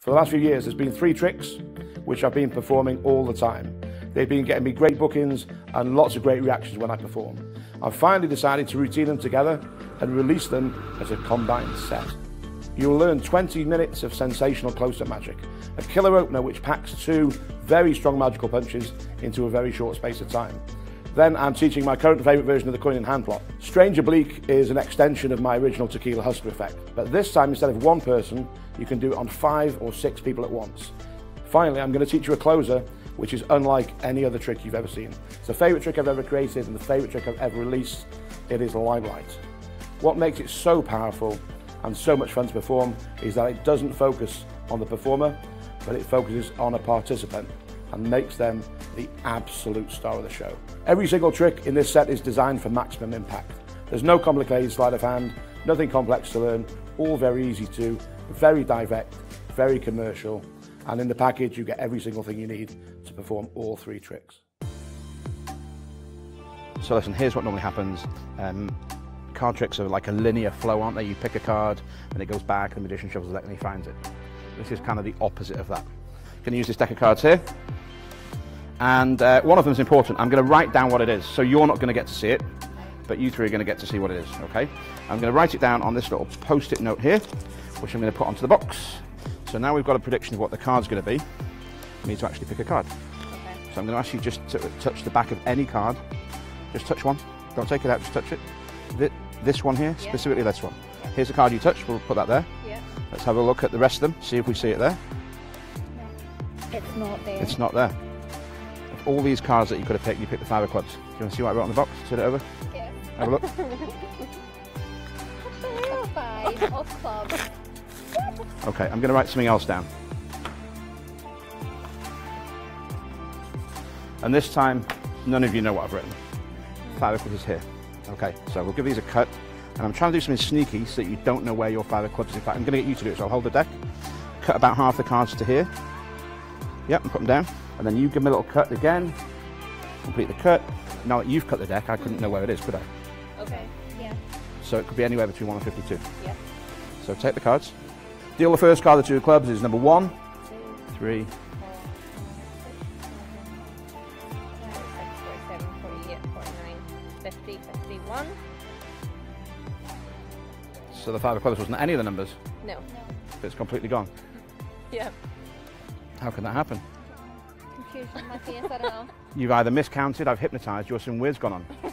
For the last few years, there's been 3 tricks which I've been performing all the time. They've been getting me great bookings and lots of great reactions when I perform. I've finally decided to routine them together and release them as a combined set. You'll learn 20 minutes of sensational close-up magic, a killer opener which packs 2 very strong magical punches into a very short space of time. Then I'm teaching my current favourite version of the coin in hand plot. Strange Oblique is an extension of my original tequila husker effect, but this time instead of 1 person, you can do it on 5 or 6 people at once. Finally, I'm going to teach you a closer, which is unlike any other trick you've ever seen. It's the favourite trick I've ever created and the favourite trick I've ever released. It is Limelight. What makes it so powerful and so much fun to perform is that it doesn't focus on the performer, but it focuses on a participant and makes them the absolute star of the show. Every single trick in this set is designed for maximum impact. There's no complicated sleight of hand, nothing complex to learn, all very easy to, very direct, very commercial, and in the package you get every single thing you need to perform all 3 tricks. So listen, here's what normally happens. Card tricks are like a linear flow, aren't they? You pick a card and it goes back, the magician shovels it and he finds it. This is kind of the opposite of that. I'm going to use this deck of cards here. And one of them is important. I'm going to write down what it is. So you're not going to get to see it, but you 3 are going to get to see what it is, okay? I'm going to write it down on this little post-it note here, which I'm going to put onto the box. So now we've got a prediction of what the card's going to be. We need to actually pick a card. Okay. So I'm going to ask you just to touch the back of any card. Just touch one. Don't take it out, just touch it. This one here, specifically this one. Yeah. Here's the card you touched, we'll put that there. Yeah. Let's have a look at the rest of them, see if we see it there. No, it's not there. It's not there. Of all these cards that you could have picked, you picked the 5 of clubs. Do you want to see what I wrote on the box? Turn it over. Yeah. Have a look. What the 5 of clubs? Okay, I'm going to write something else down. And this time, none of you know what I've written. 5 of clubs is here. Okay, so we'll give these a cut. And I'm trying to do something sneaky so that you don't know where your 5 of clubs is. In fact, I'm going to get you to do it. So I'll hold the deck, cut about half the cards to here. Yep, and put them down. And then you give them a little cut again. Complete the cut. Now that you've cut the deck, I couldn't know where it is, could I? Okay, yeah. So it could be anywhere between 1 and 52. Yeah. So take the cards. Deal the first card, the 2 of clubs, is number 1, 2, 3, 4, 5, 6, 7, 48, 49, 50, 51. So the 5 of clubs wasn't any of the numbers? No. It's completely gone? Yeah. How can that happen? Confusion on my face, I don't know. You've either miscounted, I've hypnotised you, or some weird's gone on. Do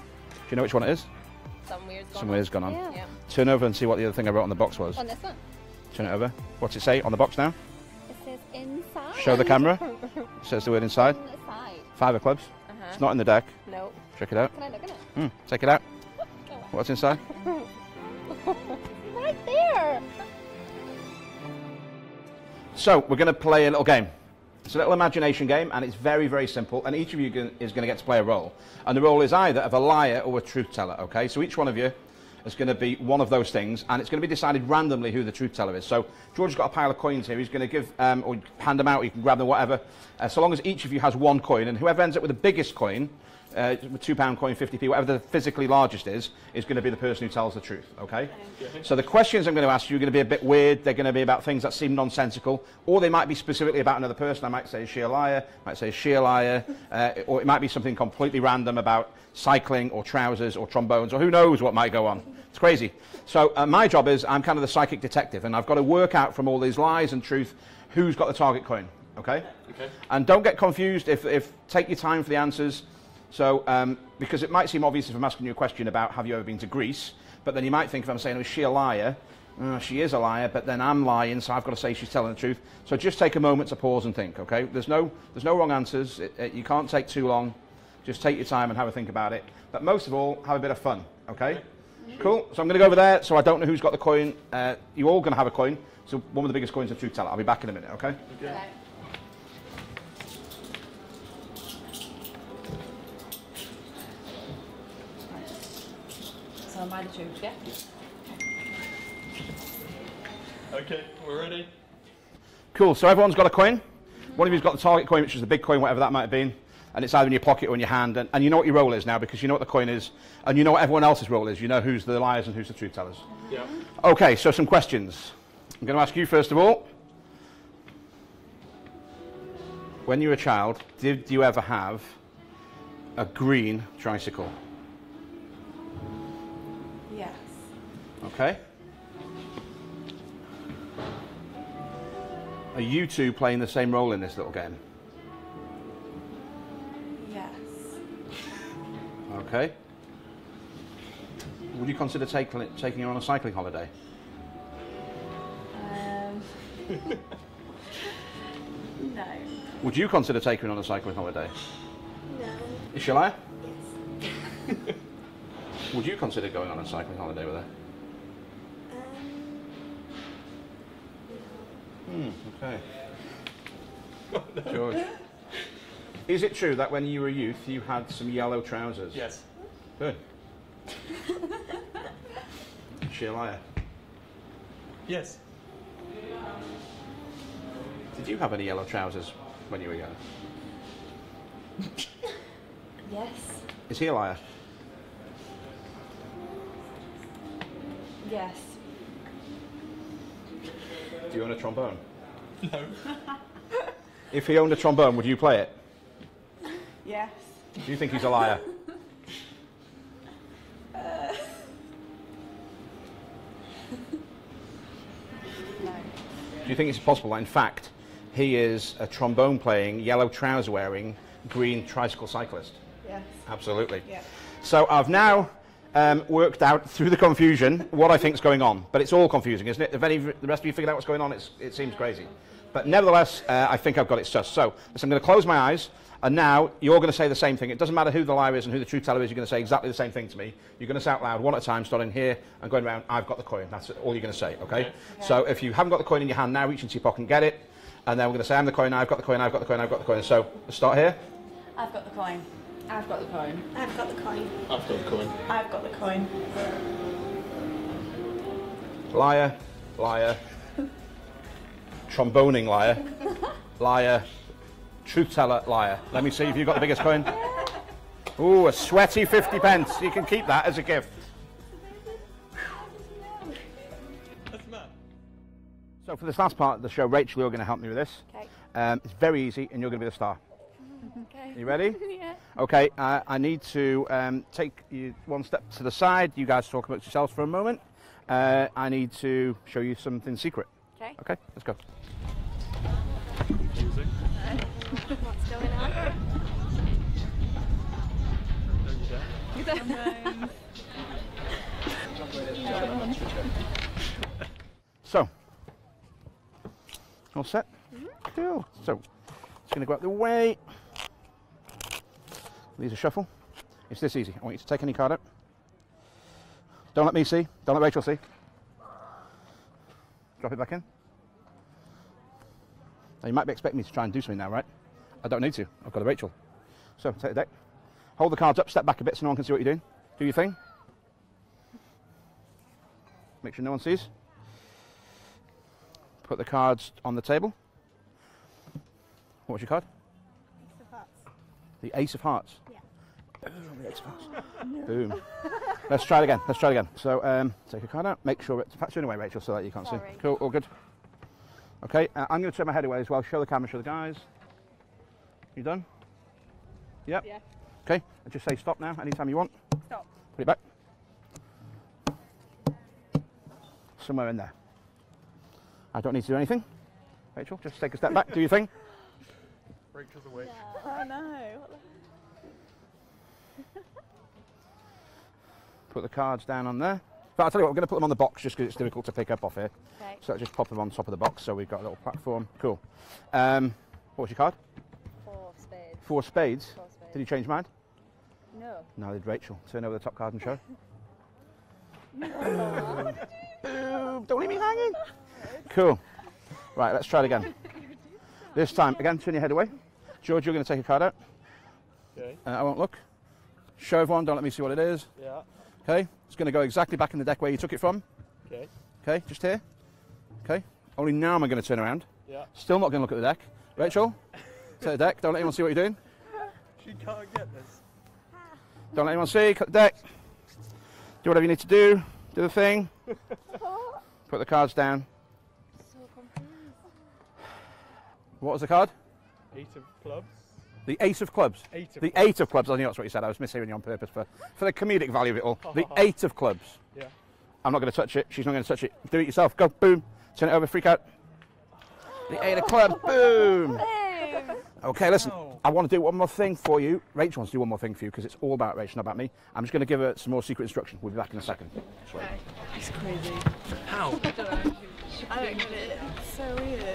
you know which one it is? Some weird's gone on. Yeah. Turn over and see what the other thing I wrote on the box was. On this one? Turn it over. What's it say on the box now? It says inside. Show the camera. It says the word inside. Inside. 5 of clubs. It's not in the deck. No. Check it out. Can I look at it? Take it out. What's inside? Right there. So we're going to play a little game. It's a little imagination game, and it's very, very simple. And each of you is going to get to play a role. And the role is either of a liar or a truth teller, okay? So each one of you is going to be one of those things, and it's going to be decided randomly who the truth teller is. So George has got a pile of coins here. He's going to give, or hand them out, you can grab them, whatever. So long as each of you has 1 coin, and whoever ends up with the biggest coin, £2 coin, 50p, whatever the physically largest is going to be the person who tells the truth, okay? So the questions I'm going to ask you are going to be a bit weird. They're going to be about things that seem nonsensical, or they might be specifically about another person. I might say, is she a liar? I might say, is she a liar? Or it might be something completely random about cycling or trousers or trombones, or who knows what might go on. It's crazy. So my job is, I'm kind of the psychic detective, and I've got to work out from all these lies and truth who's got the target coin, okay? And don't get confused if take your time for the answers. So, because it might seem obvious if I'm asking you a question about have you ever been to Greece, but then you might think if I'm saying, oh, is she a liar? She is a liar, but then I'm lying, so I've got to say she's telling the truth. So just take a moment to pause and think, okay? There's no wrong answers. You can't take too long. Just take your time and have a think about it. But most of all, have a bit of fun, okay? Cool. So I'm going to go over there, so I don't know who's got the coin. You're all going to have a coin. So one of the biggest coins is a truth teller. I'll be back in a minute, okay? Okay. So am I the truth, yeah? Okay, we're ready. Cool, so everyone's got a coin. One of you's got the target coin, which is the big coin, whatever that might have been. And it's either in your pocket or in your hand. And you know what your role is now because you know what the coin is. And you know what everyone else's role is. You know who's the liars and who's the truth tellers. Yeah. Okay, so some questions. I'm going to ask you first of all. when you were a child, did you ever have a green tricycle? Yes. Okay. Are you two playing the same role in this little game? Yes. Okay. Would you consider taking her on a cycling holiday? No. Would you consider taking her on a cycling holiday? No. Shall I? Yes. Would you consider going on a cycling holiday with her? Okay. George. Is it true that when you were a youth you had some yellow trousers? Yes. Good. Is she a liar? Yes. Did you have any yellow trousers when you were young? Yes. Is he a liar? Yes. Do you own a trombone? No. If he owned a trombone, would you play it? Yes. Do you think he's a liar? No. Do you think it's possible that, in fact, he is a trombone playing, yellow trouser wearing, green tricycle cyclist? Yes. Absolutely. Yeah. So I've now worked out through the confusion what I think is going on, but it's all confusing, isn't it? If any of the rest of you figured out what's going on, it seems crazy. But nevertheless, I think I've got it sussed. So I'm going to close my eyes, and now you're going to say the same thing. It doesn't matter who the liar is and who the truth teller is, you're going to say exactly the same thing to me. You're going to say out loud, one at a time, starting here and going around, I've got the coin. That's all you're going to say, okay? So if you haven't got the coin in your hand now, reach into your pocket and get it. And then we're going to say, I'm the coin, I've got the coin, I've got the coin, I've got the coin. So let's start here. I've got the coin. I've got the coin. I've got the coin. I've got the coin. I've got the coin. Liar, liar, tromboning liar, liar, truth teller, liar. Let me see if you've got the biggest coin. Ooh, a sweaty 50 pence. You can keep that as a gift. That's mad. So for this last part of the show, Rachel, you're going to help me with this. Okay. It's very easy, and you're going to be the star. Okay. You ready? Yeah. Okay, I need to take you one step to the side. You guys talk about yourselves for a moment. I need to show you something secret. Okay. Okay, let's go. Confusing. What's going on? Don't you dare. So, all set? Cool. So, it's going to go out the way. These are shuffle. It's this easy. I want you to take any card out. Don't let me see. Don't let Rachel see. Drop it back in. Now you might be expecting me to try and do something now, right? I don't need to. I've got a Rachel. So take the deck. Hold the cards up. Step back a bit so no one can see what you're doing. Do your thing. Make sure no one sees. Put the cards on the table. What was your card? Ace of Hearts. The Ace of Hearts. Yeah. Boom, the Ace of Hearts. Boom. Let's try it again. Let's try it again. So take a card out. Make sure it's turn away, Rachel, so that you can't Sorry. see. Cool. All good. Okay. I'm going to turn my head away as well. Show the camera. Show the guys. You done? Yep. Yeah. Okay. Just say stop now. Anytime you want. Stop. Put it back. Somewhere in there. I don't need to do anything. Rachel, just take a step back. Do your thing. Rachel's awake. Oh no. Put the cards down on there. But I'll tell you what, we're going to put them on the box just because it's difficult to pick up off here. Okay. So I'll just pop them on top of the box so we've got a little platform. Cool. What was your card? 4 spades. 4 spades. 4 spades. Did you change your mind? No. No, did Rachel. Turn over the top card and show. Don't leave me hanging. Cool. Right, let's try it again. This time, again, turn your head away. George, you're going to take a card out. Okay. I won't look. Show everyone, don't let me see what it is. Yeah. Okay, it's going to go exactly back in the deck where you took it from. Okay. Okay, just here. Okay, only now am I going to turn around. Yeah. Still not going to look at the deck. Rachel, take the deck, don't let anyone see what you're doing. She can't get this. Don't let anyone see, cut the deck. Do whatever you need to do. Do the thing. Put the cards down. So confused. What was the card? 8 of clubs. The ace of clubs. The 8 of clubs. I knew that's what you said. I was mishearing you on purpose for the comedic value of it all. The 8 of clubs. Yeah. I'm not going to touch it. She's not going to touch it. Do it yourself. Go. Boom. Turn it over. Freak out. The 8 of clubs. Boom. Okay, listen. I want to do one more thing for you. Rachel wants to do one more thing for you because it's all about Rachel, not about me. I'm just going to give her some more secret instruction. We'll be back in a second. Okay. It's crazy. How? I don't get it. It's so weird.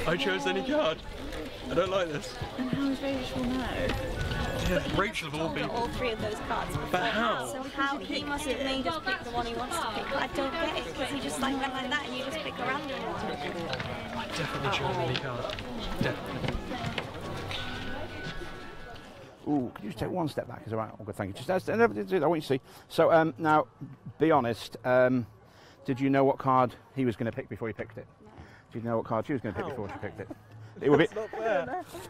I chose any card. I don't like this. And how is Rachel know? Yeah, Rachel of all people. All 3 of those cards. But how? So how he must have made us pick the one he wants to pick. I don't get it because he just like went like that and you just pick a random one. I definitely chose any card. Definitely. Ooh, could you just take one step back? Is that right? Oh, good, thank you. Just, I want you to see. So now, be honest. Did you know what card he was going to pick before he picked it? No. Did you know what card she was going to pick before she picked it? It would be,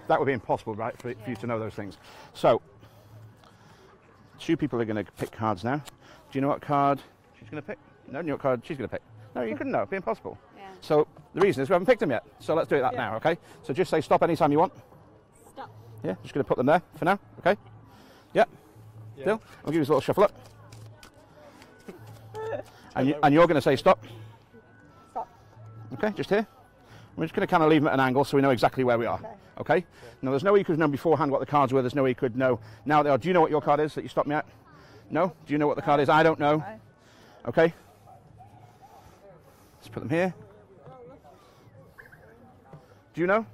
that would be impossible, right, for you to know those things. So, 2 people are going to pick cards now. Do you know what card she's going to pick? No, you know what card she's going to pick? No, you couldn't know. It'd be impossible. Yeah. So, the reason is we haven't picked them yet. So, let's do that now, okay? So, just say stop anytime you want. Stop. Yeah, just going to put them there for now, okay? Yeah. Still? I'll give you a little shuffle up. And you're going to say stop. Stop. Okay, just here. We're just going to kind of leave them at an angle so we know exactly where we are. Okay? Now, there's no way you could have known beforehand what the cards were. There's no way you could know now they are. Do you know what your card is that you stopped me at? No? Do you know what the card is? I don't know. Okay? Let's put them here. Do you know?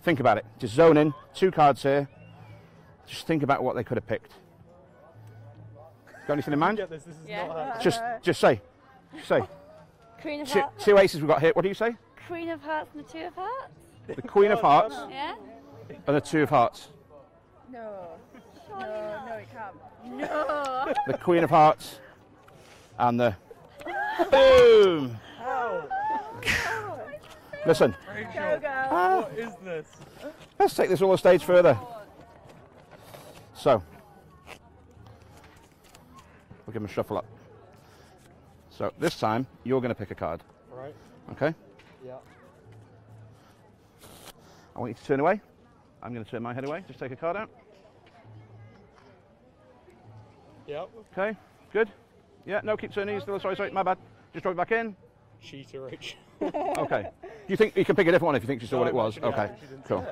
Think about it. Just zone in. 2 cards here. Just think about what they could have picked. Got anything in mind? This is not Just say. Say. Queen of Hearts. 2 aces we've got here. What do you say? Queen of Hearts and the 2 of Hearts. The Queen of Hearts Yeah. and the 2 of Hearts. No. No, it can't. No. The Queen of Hearts and the boom. Listen. Rachel, what is this? Let's take this all a stage further. So, we'll give him a shuffle up. So this time you're going to pick a card. Right. Okay. Yeah. I want you to turn away. I'm going to turn my head away. Just take a card out. Yep. Okay. Good. Yeah. No, keep turning. Still. Sorry. My bad. Just drop it back in. Cheater, Rachel. Okay. Do you think you can pick a different one if you think you saw what it was? Okay. Cool.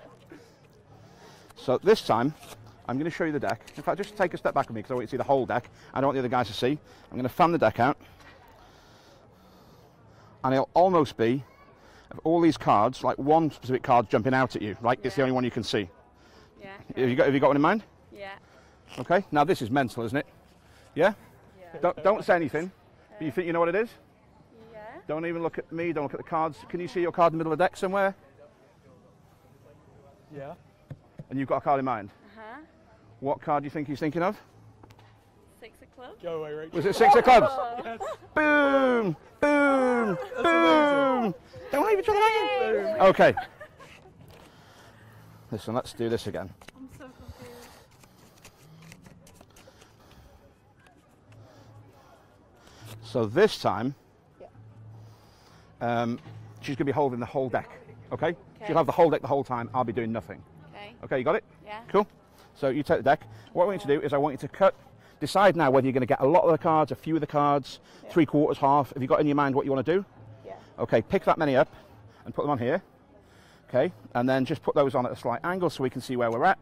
So this time, I'm going to show you the deck. In fact, just take a step back with me because I want you to see the whole deck. I don't want the other guys to see. I'm going to fan the deck out. And it'll almost be, of all these cards, like one specific card jumping out at you, right? It's the only one you can see. Yeah. Have you got one in mind? Yeah. Okay. Now this is mental, isn't it? Yeah? Don't say anything. But you think you know what it is? Yeah. Don't even look at me. Don't look at the cards. Can you see your card in the middle of the deck somewhere? Yeah. And you've got a card in mind? Uh-huh. What card do you think he's thinking of? 6 of clubs. Go away, Rachel. Was it 6 of clubs? Yes. Boom! Boom! Boom! Don't leave each other hanging. Okay. Listen, let's do this again. I'm so confused. So this time, she's going to be holding the whole deck. Okay? She'll have the whole deck the whole time. I'll be doing nothing. Okay. Okay, you got it? Yeah. Cool. So you take the deck. What I want you to do is I want you to cut. Decide now whether you're going to get a lot of the cards, a few of the cards, 3/4, half. Have you got in your mind what you want to do? Yeah. Okay, pick that many up and put them on here. Okay, and then just put those on at a slight angle so we can see where we're at.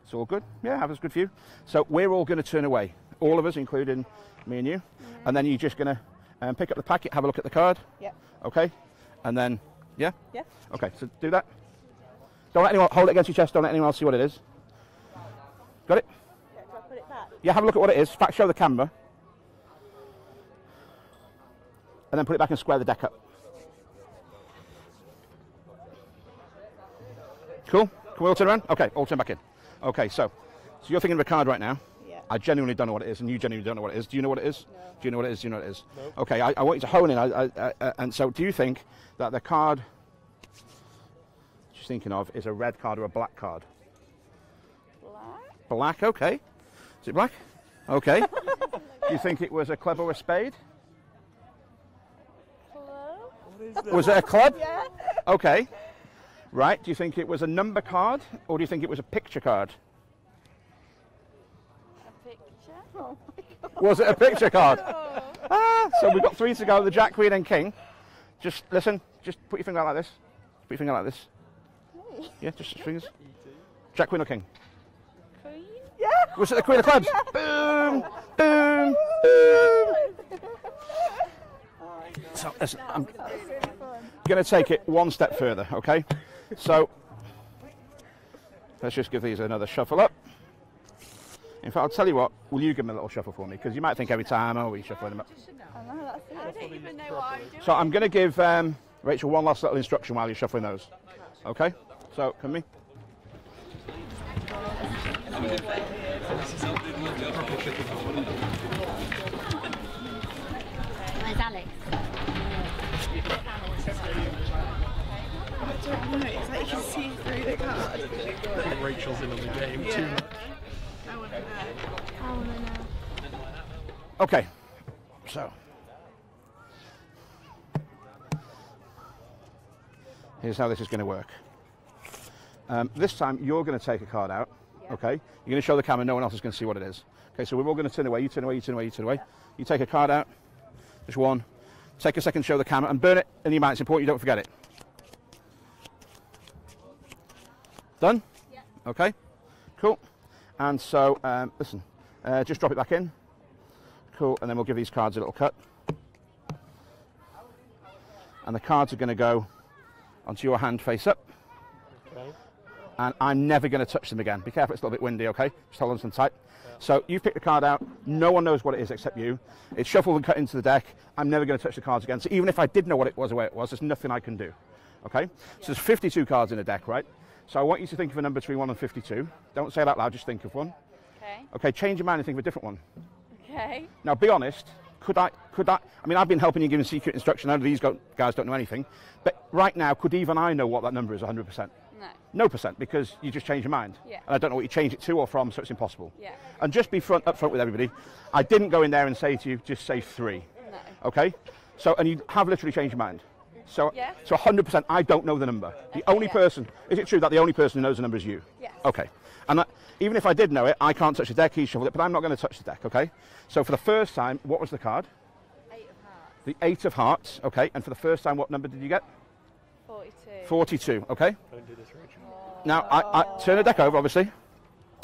It's all good. Yeah, have a good view. So we're all going to turn away. All of us, including me and you. And then you're just going to pick up the packet, have a look at the card. Yeah. Okay, and then, yeah? Yeah. Okay, so do that. Don't let anyone, hold it against your chest, don't let anyone else see what it is. Got it? Yeah, do I put it back? Yeah, have a look at what it is. In fact, show the camera. And then put it back and square the deck up. Cool? Can we all turn around? Okay, all turn back in. Okay, so you're thinking of a card right now. Yeah. I genuinely don't know what it is, and you genuinely don't know what it is. Do you know what it is? No. Do you know what it is? Do you know what it is? Nope. Okay, I want you to hone in. And so do you think that the card she's thinking of is a red card or a black card? Black. Black, okay. Is it black? Okay. Do you think it was a club or a spade? Hello? What is this? Was it a club? Yeah. Okay. Right, do you think it was a number card, or do you think it was a picture card? A picture? Oh my God. Was it a picture card? So we've got 3 to go, the Jack, Queen and King. Just listen, just put your finger out like this. Put your finger out like this. Hey. Yeah, just fingers. Jack, Queen or King? Queen? Yeah! Was it the Queen of Clubs? Yeah. Boom! Boom! Boom! So listen, I'm going to take it one step further, okay? So let's just give these another shuffle up. In fact, I'll tell you what, will you give them a little shuffle for me? Because you might think every time, oh, we shuffle them up. I don't even know what I'm doing. So I'm going to give Rachel one last little instruction while you're shuffling those. Okay? So, come me. Where's Alex? I don't know, it's like you can see through the card. I think Rachel's in on the game too much. I want to know. I want to know. Okay. So. Here's how this is going to work. This time, you're going to take a card out, okay? You're going to show the camera, no one else is going to see what it is. Okay, so we're all going to turn away, you turn away, you turn away, you turn away. You take a card out, just one. Take a second to show the camera and burn it in your mind. It's important you don't forget it. Done? Yeah. Okay, cool. And so, listen, just drop it back in. Cool, and then we'll give these cards a little cut. And the cards are going to go onto your hand face up. Okay. And I'm never going to touch them again. Be careful, it's a little bit windy, okay? Just hold on to them tight. Yeah. So you've picked the card out. No one knows what it is except you. It's shuffled and cut into the deck. I'm never going to touch the cards again. So even if I did know what it was, the way it was, there's nothing I can do. Okay? Yeah. So there's 52 cards in the deck, right? So I want you to think of a number between 1 and 52. Don't say it out loud, just think of one. Okay. Okay, change your mind and think of a different one. Okay. Now, be honest. I mean, I've been helping you giving secret instruction. I know these guys don't know anything. But right now, could even I know what that number is 100%? No. No percent, because you just changed your mind. Yeah. And I don't know what you changed it to or from, so it's impossible. Yeah. And just be up front with everybody. I didn't go in there and say to you, just say 3. No. Okay? So, and you have literally changed your mind. So, Yeah. so 100%, I don't know the number. The only person, is it true that the only person who knows the number is you? Yes. Okay. And even if I did know it, I can't touch the deck, he shuffled it, but I'm not going to touch the deck, okay? So for the first time, what was the card? 8 of hearts. The 8 of hearts, okay. And for the first time, what number did you get? 42. 42, okay. Don't do this, Rachel. Now, I turn the deck over, obviously.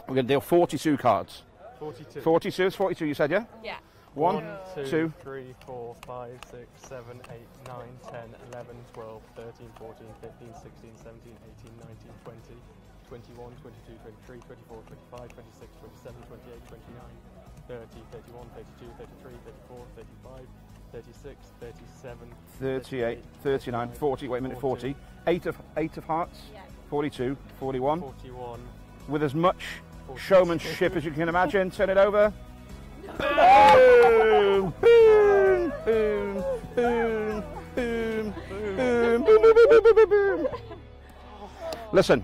We're going to deal 42 cards. 42. 42 is 42, you said, yeah? Yeah. 1, 2, 3, 4, 5, 6, 7, 8, 9, 10, 11, 12, 13, 14, 15, 16, 17, 18, 19, 20, 21, 22, 23, 24, 25, 26, 27, 28, 29, 30, 31, 32, 33, 34, 35, 36, 37, 38, 39, 40, wait a minute, 40. 8 of hearts, Yeah. 42, 41. 41. With as much 42. showmanship as you can imagine, turn it over. Boom! Boom! Boom! Boom! Boom! Boom! Boom! Boom! Boom! Listen,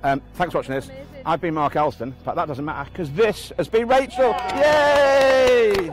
thanks for watching this. I've been Mark Elsdon, but that doesn't matter because this has been Rachel. Yay!